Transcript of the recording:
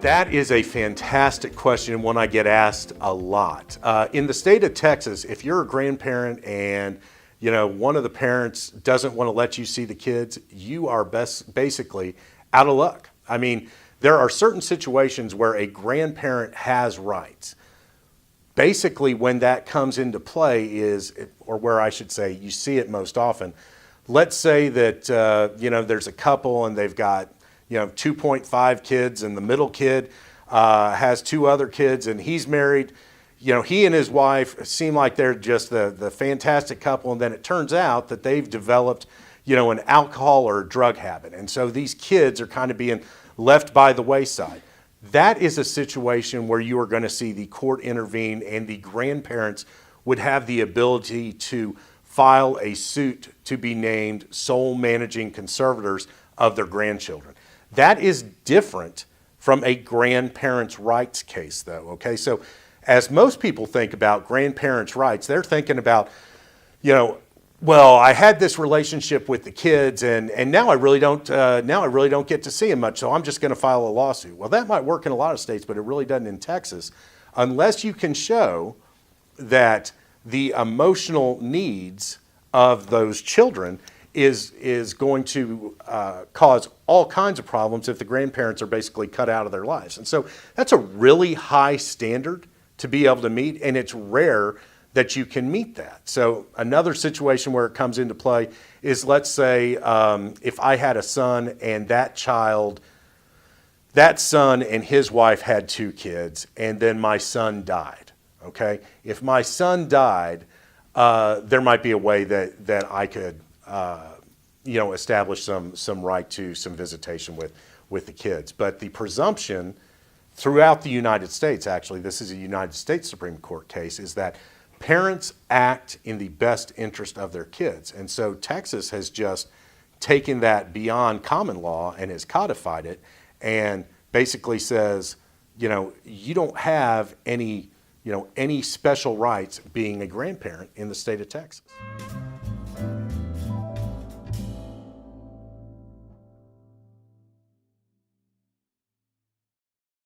That is a fantastic question and one I get asked a lot. In the state of Texas, if you're a grandparent and one of the parents doesn't want to let you see the kids, you are basically out of luck. I mean, there are certain situations where a grandparent has rights. Basically, when that comes into play or where I should say you see it most often, let's say that there's a couple and they've got 2.5 kids, and the middle kid has 2 other kids, and he's married. He and his wife seem like they're just the fantastic couple, and then it turns out that they've developed an alcohol or a drug habit, and so these kids are kind of being left by the wayside. That is a situation where you are going to see the court intervene, and the grandparents would have the ability to file a suit to be named sole managing conservators of their grandchildren. That is different from a grandparents' rights case, though, okay? So as most people think about grandparents' rights, they're thinking about, well, I had this relationship with the kids, and now I really don't get to see them much, so I'm just going to file a lawsuit. Well, that might work in a lot of states, but it really doesn't in Texas, unless you can show that the emotional needs of those children is going to cause all kinds of problems if the grandparents are basically cut out of their lives. And so that's a really high standard to be able to meet, and it's rare that you can meet that. So another situation where it comes into play is, let's say if I had a son and that son and his wife had 2 kids, and then my son died, okay? If my son died, there might be a way that I could establish some right to some visitation with the kids. But the presumption throughout the United States, actually, this is a United States Supreme Court case, is that parents act in the best interest of their kids. And so Texas has just taken that beyond common law and has codified it, and basically says, you don't have any special rights being a grandparent in the state of Texas.